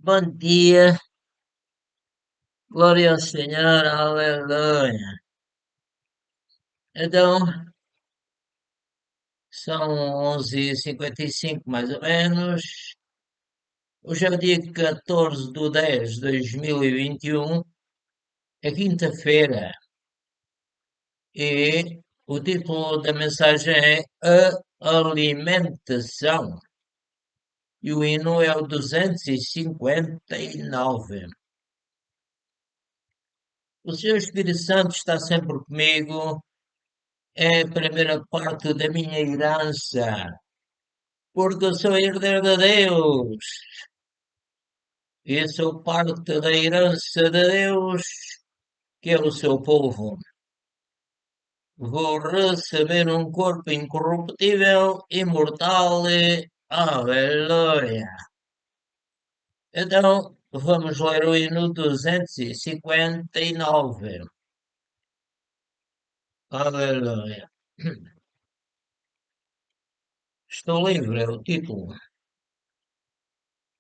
Bom dia, glória ao Senhor, aleluia. Então, são 11h55 mais ou menos. Hoje é o dia 14 de 10 de 2021, é quinta-feira, e o título da mensagem é A Alimentação, e o hino é o 259. O Senhor Espírito Santo está sempre comigo, é a primeira parte da minha herança, porque eu sou herdeiro de Deus e sou parte da herança de Deus, que é o seu povo. Vou receber um corpo incorruptível, imortal, aleluia. Então, vamos ler o hino 259, aleluia. Estou livre, é o título.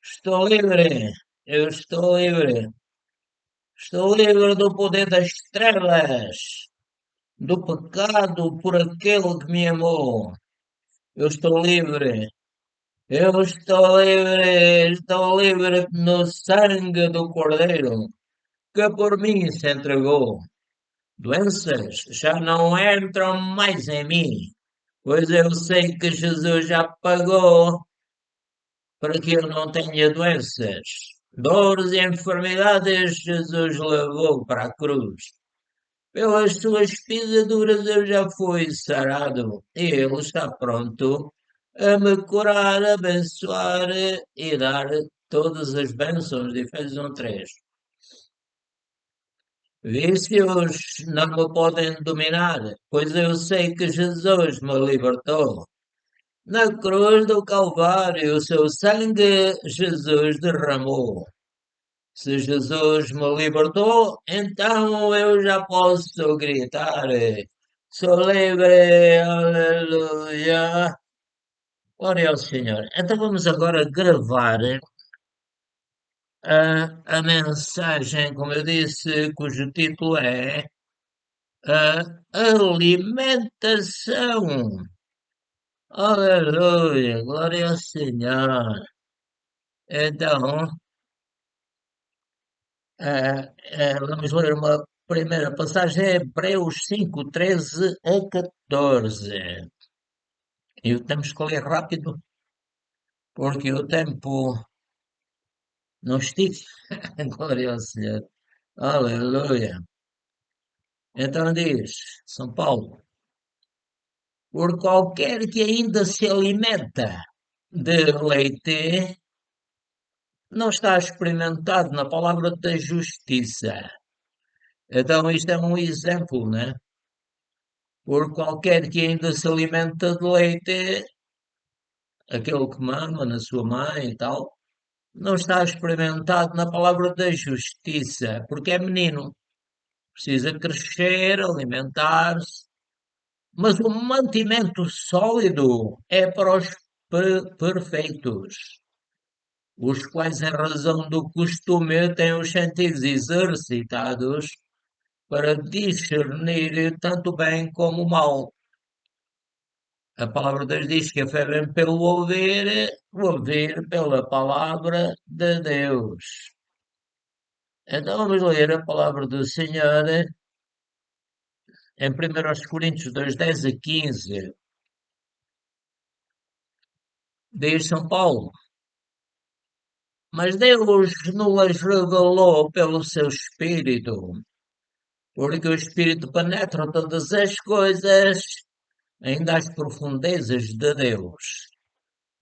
Estou livre, eu estou livre. Estou livre do poder das trevas, do pecado por aquele que me amou. Eu estou livre no sangue do Cordeiro, que por mim se entregou. Doenças já não entram mais em mim, pois eu sei que Jesus já pagou para que eu não tenha doenças. Dores e enfermidades Jesus levou para a cruz. Pelas suas pisaduras eu já fui sarado, e Ele está pronto a me curar, abençoar e dar todas as bênçãos de Efésios 1:3. Vícios não me podem dominar, pois eu sei que Jesus me libertou. Na cruz do Calvário, o seu sangue Jesus derramou. Se Jesus me libertou, então eu já posso gritar: sou livre, aleluia. Glória ao Senhor. Então vamos agora gravar a mensagem, como eu disse, cujo título é A Alimentação. Aleluia, glória ao Senhor. Então, vamos ler uma primeira passagem, é Hebreus 5, 13 a 14. E temos que ler rápido, porque o tempo não estica. Glória ao Senhor. Aleluia. Então diz, São Paulo, por qualquer que ainda se alimenta de leite, não está experimentado na palavra da justiça. Então isto é um exemplo, né? Por qualquer que ainda se alimenta de leite, aquele que mama na sua mãe e tal, não está experimentado na palavra da justiça, porque é menino, precisa crescer, alimentar-se, mas o mantimento sólido é para os perfeitos, os quais, em razão do costume, têm os sentidos exercitados para discernir tanto o bem como o mal. A palavra de Deus diz que a fé vem pelo ouvir pela palavra de Deus. Então vamos ler a palavra do Senhor em 1 Coríntios 2, 10 a 15. Diz São Paulo, mas Deus nos revelou pelo seu Espírito, porque o Espírito penetra todas as coisas, ainda as profundezas de Deus.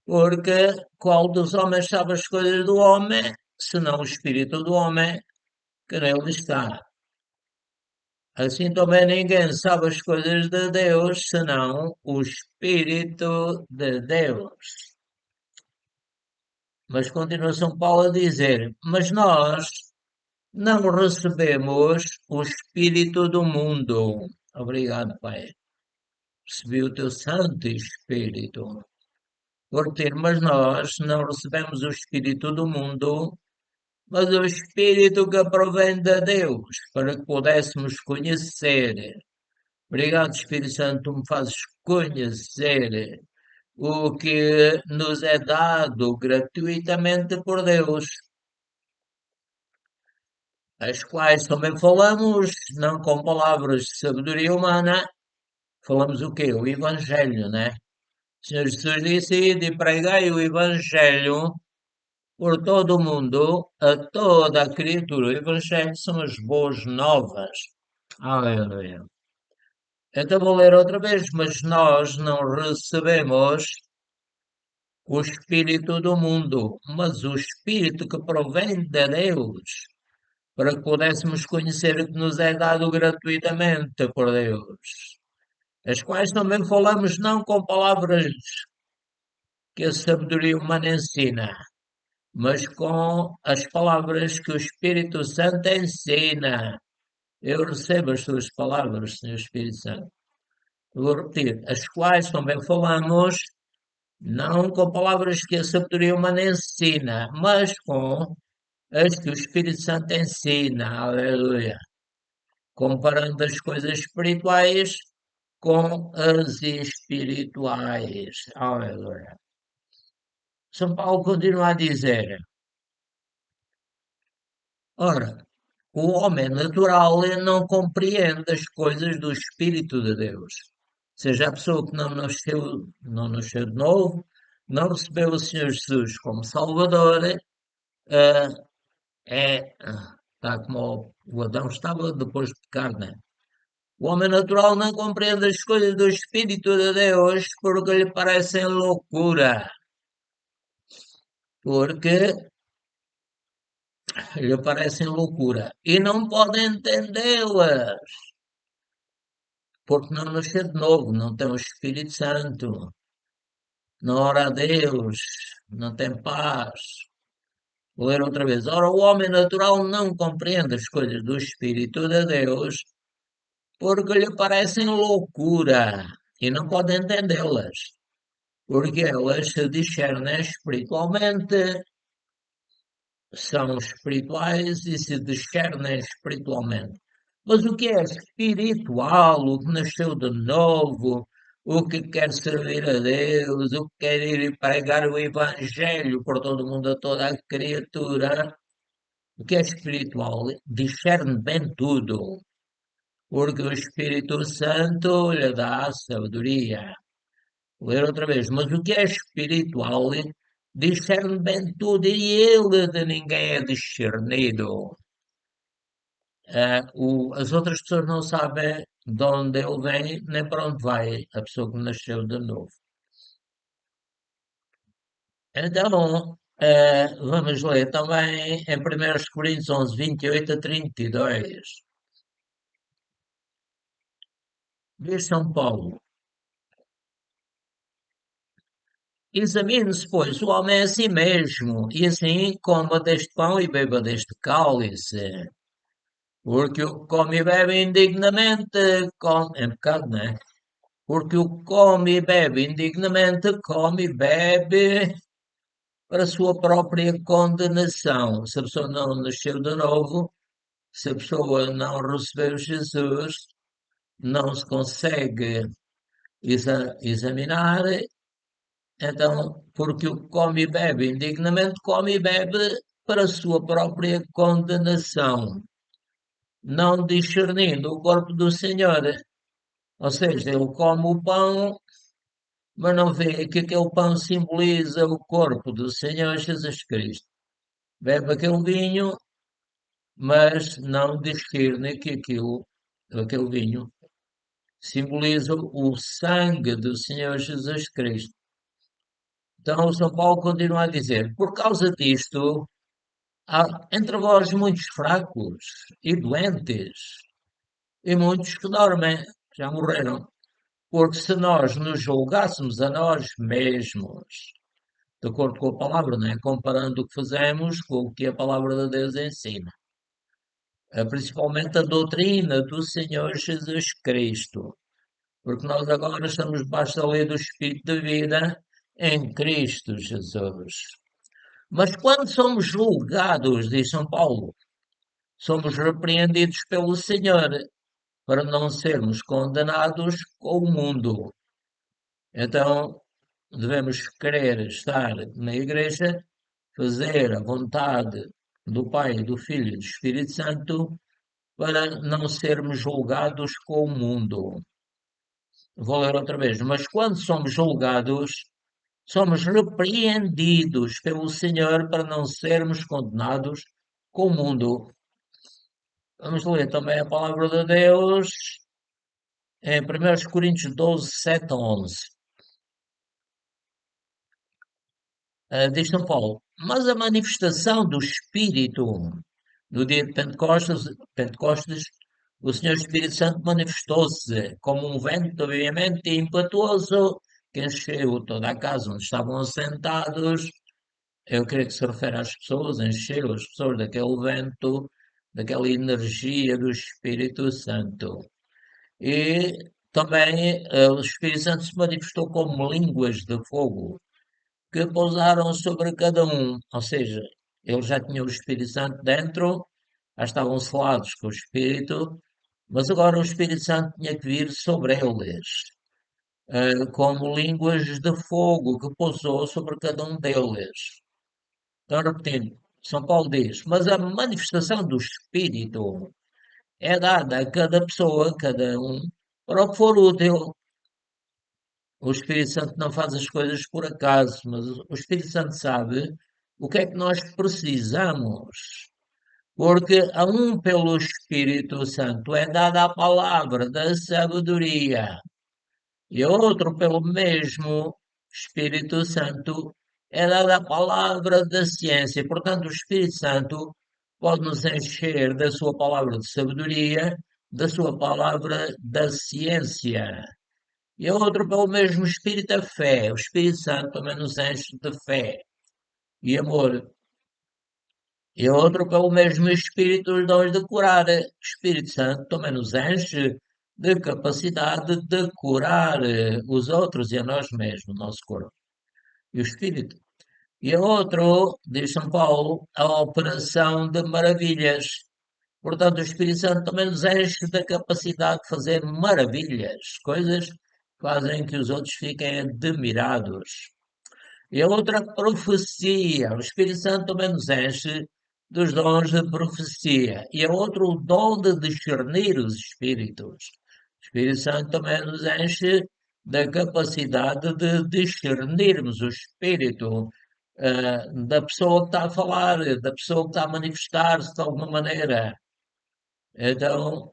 Porque qual dos homens sabe as coisas do homem, senão o Espírito do homem que nele está? Assim também ninguém sabe as coisas de Deus, senão o Espírito de Deus. Mas continua São Paulo a dizer: Mas nós não recebemos o Espírito do mundo. Obrigado, Pai. Recebi o teu Santo Espírito. Mas nós não recebemos o Espírito do mundo, mas o Espírito que provém de Deus, para que pudéssemos conhecer. Obrigado, Espírito Santo, tu me fazes conhecer o que nos é dado gratuitamente por Deus, as quais também falamos, não com palavras de sabedoria humana, falamos o quê? O Evangelho, né? O Senhor Jesus disse, ide e pregai o Evangelho por todo o mundo, a toda a criatura. O Evangelho são as boas novas. Aleluia. Então vou ler outra vez, mas nós não recebemos o Espírito do mundo, mas o Espírito que provém de Deus, para que pudéssemos conhecer o que nos é dado gratuitamente por Deus, as quais também falamos não com palavras que a sabedoria humana ensina, mas com as palavras que o Espírito Santo ensina. Eu recebo as suas palavras, Senhor Espírito Santo. Vou repetir, as quais também falamos não com palavras que a sabedoria humana ensina, mas com as que o Espírito Santo ensina. Aleluia. Comparando as coisas espirituais com as espirituais. Aleluia. São Paulo continua a dizer: ora, o homem natural não compreende as coisas do Espírito de Deus. Ou seja, a pessoa que não nasceu de novo, não recebeu o Senhor Jesus como Salvador, eh, está como o Adão estava depois de pecar, né? O homem natural não compreende as coisas do Espírito de Deus porque lhe parecem loucura, porque lhe parecem loucura e não pode entendê-las, porque não nasceu de novo, não tem o Espírito Santo, não ora a Deus, não tem paz. Vou ler outra vez. Ora, o homem natural não compreende as coisas do Espírito de Deus porque lhe parecem loucura e não pode entendê-las, porque elas se discernem espiritualmente, são espirituais e se discernem espiritualmente. Mas o que é espiritual, o que nasceu de novo, o que quer servir a Deus, o que quer ir e pregar o Evangelho por todo o mundo, a toda a criatura, o que é espiritual, discerne bem tudo, porque o Espírito Santo lhe dá sabedoria. Vou ler outra vez, mas o que é espiritual discerne bem tudo e ele de ninguém é discernido. As outras pessoas não sabem de onde ele vem nem para onde vai, a pessoa que nasceu de novo. Então, vamos ler também em 1 Coríntios 11, 28 a 32. Diz São Paulo: examine-se, pois, o homem a si mesmo, e assim coma deste pão e beba deste cálice. Porque o que come e bebe indignamente, é pecado, não é? Porque o que come e bebe indignamente, come e bebe para a sua própria condenação. Se a pessoa não nasceu de novo, se a pessoa não recebeu Jesus, não se consegue examinar, então, porque o que come e bebe indignamente, come e bebe para a sua própria condenação, não discernindo o corpo do Senhor. Ou seja, ele come o pão, mas não vê que aquele pão simboliza o corpo do Senhor Jesus Cristo. Bebe aquele vinho, mas não discerne que aquele vinho simboliza o sangue do Senhor Jesus Cristo. Então, o São Paulo continua a dizer: por causa disto, há entre vós muitos fracos e doentes, e muitos que dormem, já morreram. Porque se nós nos julgássemos a nós mesmos, de acordo com a palavra, não é? Comparando o que fazemos com o que a palavra de Deus ensina, principalmente a doutrina do Senhor Jesus Cristo, porque nós agora estamos debaixo da lei do Espírito de vida em Cristo Jesus. Mas quando somos julgados, diz São Paulo, somos repreendidos pelo Senhor para não sermos condenados com o mundo. Então, devemos querer estar na igreja, fazer a vontade do Pai, do Filho e do Espírito Santo, para não sermos julgados com o mundo. Vou ler outra vez. Mas quando somos julgados, somos repreendidos pelo Senhor para não sermos condenados com o mundo. Vamos ler também a palavra de Deus em 1 Coríntios 12, 7 a 11. Diz São Paulo, mas a manifestação do Espírito no dia de Pentecostes, o Senhor Espírito Santo manifestou-se como um vento veemente e impetuoso que encheu toda a casa onde estavam assentados. Eu creio que se refere às pessoas, encheu as pessoas daquele vento, daquela energia do Espírito Santo. E também o Espírito Santo se manifestou como línguas de fogo que pousaram sobre cada um, ou seja, eles já tinham o Espírito Santo dentro, já estavam selados com o Espírito, mas agora o Espírito Santo tinha que vir sobre eles, como línguas de fogo que pousou sobre cada um deles. Então, repetindo, São Paulo diz, mas a manifestação do Espírito é dada a cada pessoa, cada um, para o que for útil. O Espírito Santo não faz as coisas por acaso, mas o Espírito Santo sabe o que é que nós precisamos. Porque a um pelo Espírito Santo é dada a palavra da sabedoria, e a outro pelo mesmo Espírito Santo é dada a palavra da ciência. Portanto, o Espírito Santo pode nos encher da sua palavra de sabedoria, da sua palavra da ciência. E a outra pelo mesmo Espírito da fé. O Espírito Santo também nos enche de fé e amor. E a outra pelo mesmo Espírito os dons de curar. O Espírito Santo também nos enche de capacidade de curar os outros e a nós mesmos, o nosso corpo. E o Espírito. E a outro, diz São Paulo, a operação de maravilhas. Portanto, o Espírito Santo também nos enche da capacidade de fazer maravilhas, coisas que fazem que os outros fiquem admirados. E a outra profecia, o Espírito Santo também nos enche dos dons de profecia. E a outra, o dom de discernir os espíritos. O Espírito Santo também nos enche da capacidade de discernirmos o espírito da pessoa que está a falar, da pessoa que está a manifestar-se de alguma maneira. Então,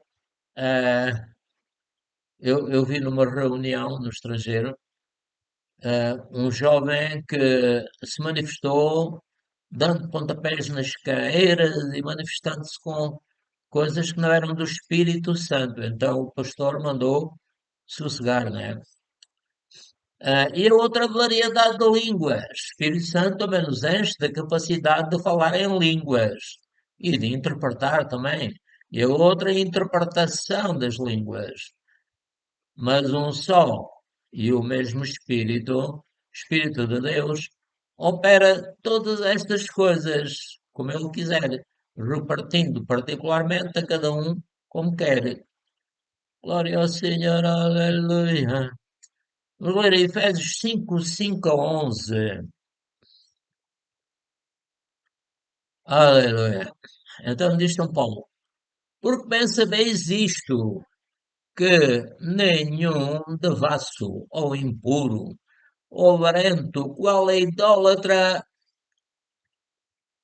eu vi numa reunião no estrangeiro, um jovem que se manifestou dando pontapés nas cadeiras e manifestando-se com coisas que não eram do Espírito Santo. Então o pastor mandou sossegar, né? E a outra variedade de línguas. O Espírito Santo também nos enche da capacidade de falar em línguas e de interpretar também. E a outra interpretação das línguas, mas um só e o mesmo Espírito de Deus, opera todas estas coisas como Ele quiser, repartindo particularmente a cada um como quer. Glória ao Senhor, aleluia. Vamos ler Efésios 5, 5 a 11. Aleluia. Então diz São Paulo, porque bem sabeis isto, que nenhum devasso ou impuro ou avarento, qual é idólatra,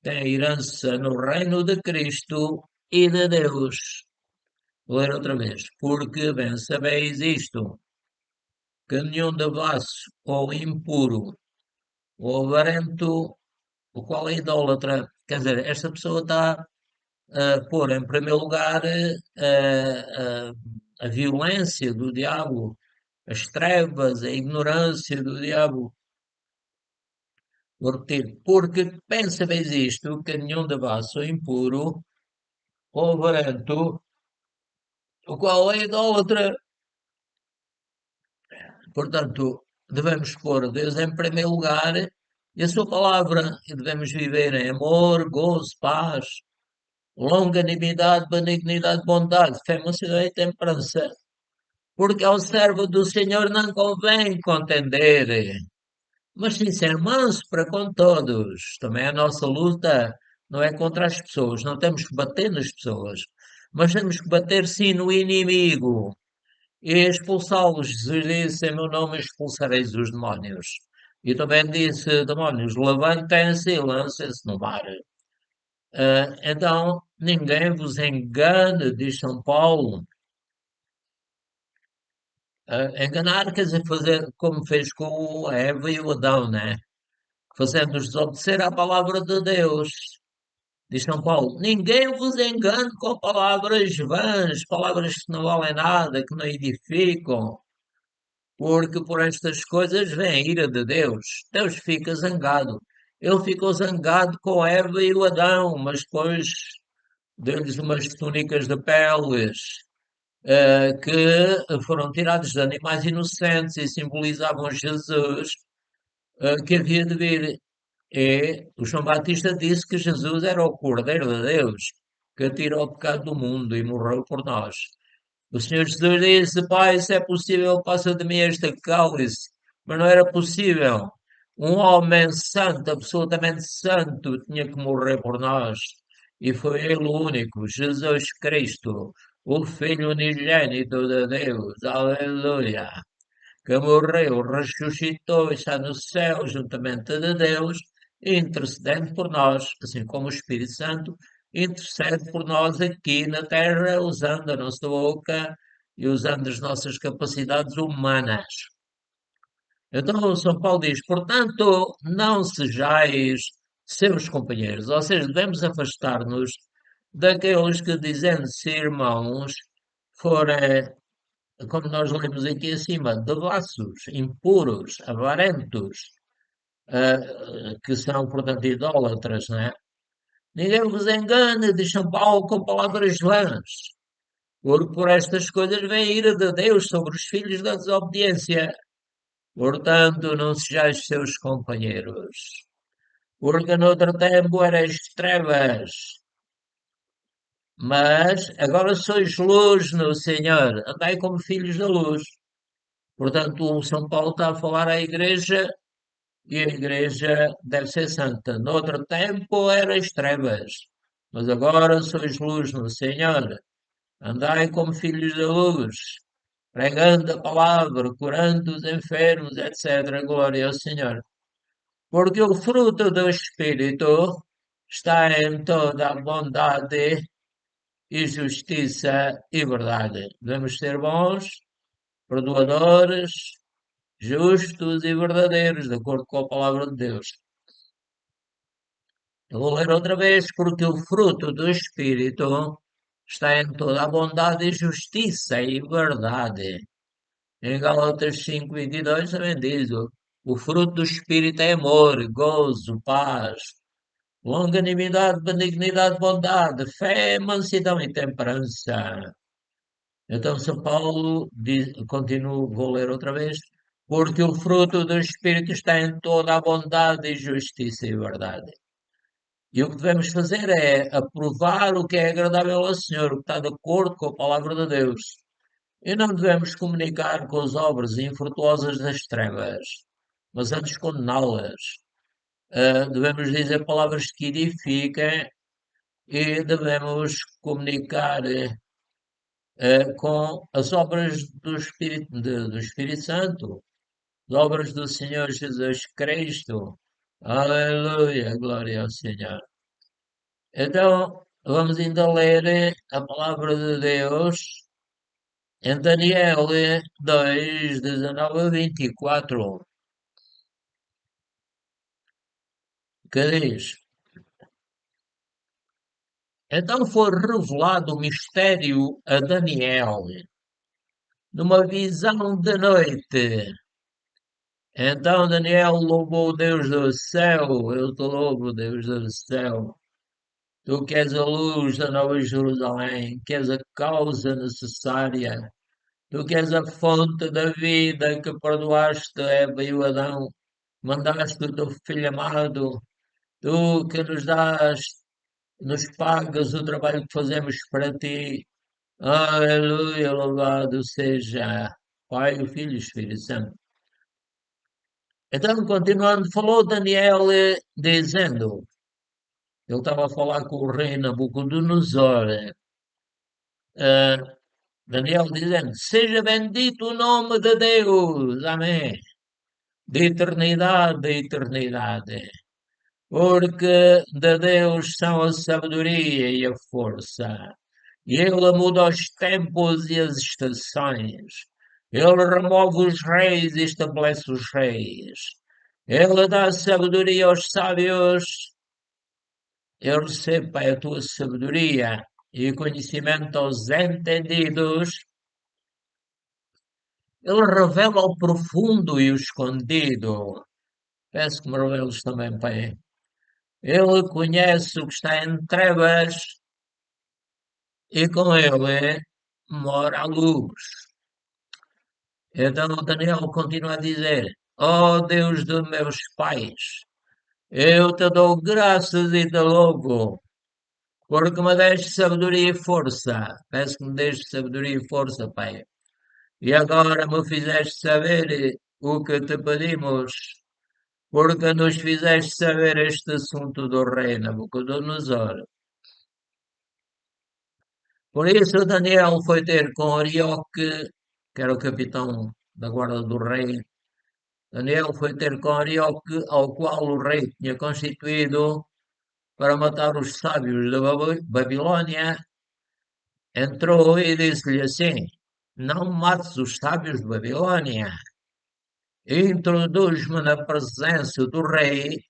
tem herança no reino de Cristo e de Deus. Vou ler outra vez. Porque bem sabeis isto, que nenhum devasso ou impuro ou avarento, o qual é idólatra. Quer dizer, esta pessoa está a pôr em primeiro lugar a violência do diabo, as trevas, a ignorância do diabo. Vou repetir, porque pensa bem isto, que nenhum devasso ou impuro ou avarento, o qual é idólatra. Portanto, devemos pôr Deus em primeiro lugar E a sua palavra, e devemos viver em amor, gozo, paz, longanimidade, benignidade, bondade, fé, mansidão e temperança. Porque ao servo do Senhor não convém contender, mas sim ser manso para com todos. Também a nossa luta não é contra as pessoas, não temos que bater nas pessoas, mas temos que bater sim no inimigo e expulsá-los. Jesus disse: em meu nome expulsareis os demónios. E também disse: demónios, levantem-se e lancem-se no mar. Então, ninguém vos engane, diz São Paulo. Enganar quer dizer fazer como fez com a Eva e o Adão, né? Fazendo-os desobedecer à palavra de Deus. Diz São Paulo: ninguém vos engane com palavras vãs, palavras que não valem nada, que não edificam, porque por estas coisas vem a ira de Deus. Deus fica zangado. Ele ficou zangado com Eva e o Adão, mas depois deu-lhes umas túnicas de peles, que foram tirados de animais inocentes e simbolizavam Jesus, que havia de vir. E o João Batista disse que Jesus era o Cordeiro de Deus, que tirou o pecado do mundo e morreu por nós. O Senhor Jesus disse: Pai, se é possível, passa de mim este cálice. Mas não era possível. Um homem santo, absolutamente santo, tinha que morrer por nós. E foi ele o único, Jesus Cristo, o Filho unigênito de Deus. Aleluia! Que morreu, ressuscitou e está no céu, juntamente de Deus, intercedendo por nós, assim como o Espírito Santo intercede por nós aqui na Terra, usando a nossa boca e usando as nossas capacidades humanas. Então, São Paulo diz: portanto, não sejais seus companheiros, ou seja, devemos afastar-nos daqueles que, dizendo-se irmãos, forem, como nós lemos aqui acima, devassos, impuros, avarentos, que são, portanto, idólatras, não é? Ninguém vos engane, diz São Paulo, com palavras vãs, porque por estas coisas vem a ira de Deus sobre os filhos da desobediência. Portanto, não sejais seus companheiros, porque noutro tempo erais trevas, mas agora sois luz no Senhor, andai como filhos da luz. Portanto, o São Paulo está a falar à igreja e a igreja deve ser santa. Noutro tempo erais trevas, mas agora sois luz no Senhor. Andai como filhos da luz, pregando a palavra, curando os enfermos, etc. Glória ao Senhor. Porque o fruto do Espírito está em toda a bondade e justiça e verdade. Devemos ser bons, perdoadores, justos e verdadeiros, de acordo com a palavra de Deus. Eu vou ler outra vez, porque o fruto do Espírito está em toda a bondade e justiça e verdade. Em Gálatas 5:22 também diz: o fruto do Espírito é amor, gozo, paz, longanimidade, benignidade, bondade, fé, mansidão e temperança. Então, São Paulo diz, continuo, vou ler outra vez, porque o fruto do Espírito está em toda a bondade e justiça e verdade. E o que devemos fazer é aprovar o que é agradável ao Senhor, o que está de acordo com a palavra de Deus. E não devemos comunicar com as obras infrutuosas das trevas, mas antes condená-las. Devemos dizer palavras que edifiquem e devemos comunicar com as obras do Espírito Santo, as obras do Senhor Jesus Cristo. Aleluia, glória ao Senhor. Então, vamos ainda ler a palavra de Deus em Daniel 2, 19 a 24, que diz: então foi revelado o mistério a Daniel, numa visão de noite. Então Daniel louvou o Deus do céu, eu te louvo, Deus do céu. Tu que és a luz da Nova Jerusalém, que és a causa necessária, tu que és a fonte da vida que perdoaste Eva e o Adão, mandaste o teu filho amado, tu que nos dás, nos pagas o trabalho que fazemos para ti. Aleluia, louvado seja Pai, o Filho e o Espírito Santo. Então, continuando, falou Daniel dizendo, ele estava a falar com o rei Nabucodonosor, eh, Daniel dizendo, seja bendito o nome de Deus, amém, de eternidade a eternidade, porque de Deus são a sabedoria e a força. E ele muda os tempos e as estações. Ele remove os reis e estabelece os reis. Ele dá sabedoria aos sábios. Eu recebo, Pai, a tua sabedoria e conhecimento aos entendidos. Ele revela o profundo e o escondido. Peço que me reveles também, Pai. Ele conhece o que está em trevas e com ele mora a luz. Então Daniel continua a dizer: Ó Deus dos meus pais, eu te dou graças e te louvo, porque me deste sabedoria e força. Peço que me deste sabedoria e força, Pai. E agora me fizeste saber o que te pedimos, porque nos fizeste saber este assunto do rei Nabucodonosor. Por isso Daniel foi ter com Arioque, que era o capitão da guarda do rei. Daniel foi ter com Arioque, ao qual o rei tinha constituído para matar os sábios da Babilônia. Entrou e disse-lhe assim: Não mates os sábios de Babilônia. Introduz-me na presença do rei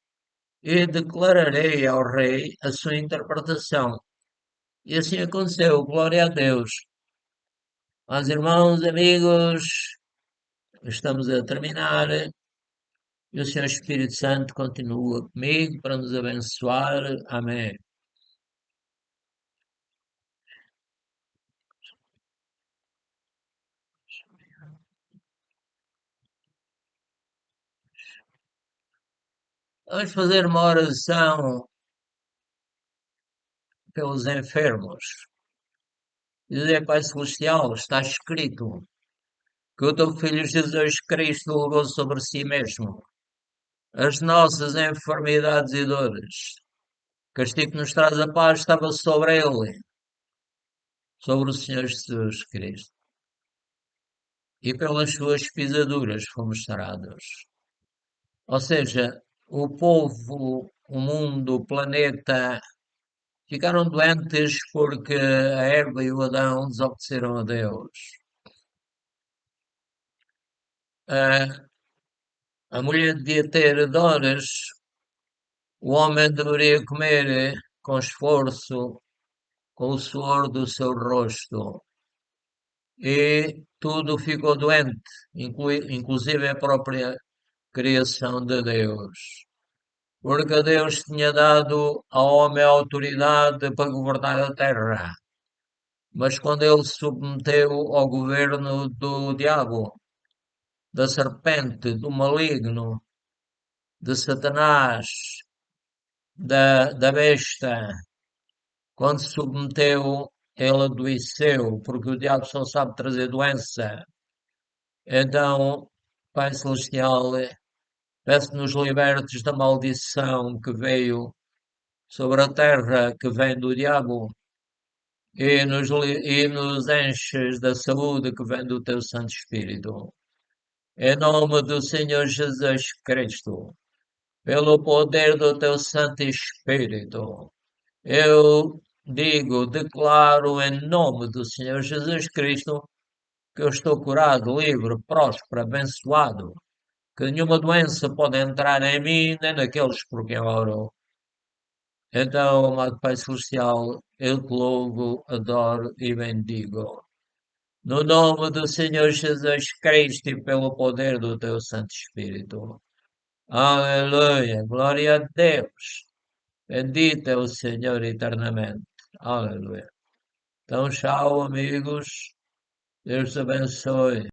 e declararei ao rei a sua interpretação. E assim aconteceu, glória a Deus. Mas irmãos, amigos, estamos a terminar. E o Senhor Espírito Santo continua comigo para nos abençoar. Amém. Vamos fazer uma oração pelos enfermos. Dizer, Pai Celestial, está escrito que o teu Filho Jesus Cristo levou sobre si mesmo as nossas enfermidades e dores. O castigo que nos traz a paz estava sobre ele, sobre o Senhor Jesus Cristo. E pelas suas pisaduras fomos sarados. Ou seja, o povo, o mundo, o planeta ficaram doentes porque a Eva e o Adão desobedeceram a Deus. A mulher devia ter dores, o homem deveria comer com esforço, com o suor do seu rosto. E tudo ficou doente, inclusive a própria criação de Deus. Porque Deus tinha dado ao homem a autoridade para governar a terra. Mas quando ele se submeteu ao governo do diabo, da serpente, do maligno, de Satanás, da besta, quando se submeteu, ele adoeceu, porque o diabo só sabe trazer doença. Então, Pai Celestial, peço que nos libertes da maldição que veio sobre a terra, que vem do diabo, e nos enches da saúde que vem do teu Santo Espírito. Em nome do Senhor Jesus Cristo, pelo poder do teu Santo Espírito, eu digo, declaro em nome do Senhor Jesus Cristo que eu estou curado, livre, próspero, abençoado, que nenhuma doença pode entrar em mim nem naqueles por quem oro. Então, amado Pai Celestial, eu te louvo, adoro e bendigo. No nome do Senhor Jesus Cristo e pelo poder do teu Santo Espírito. Aleluia. Glória a Deus. Bendito é o Senhor eternamente. Aleluia. Então, tchau, amigos. Deus te abençoe.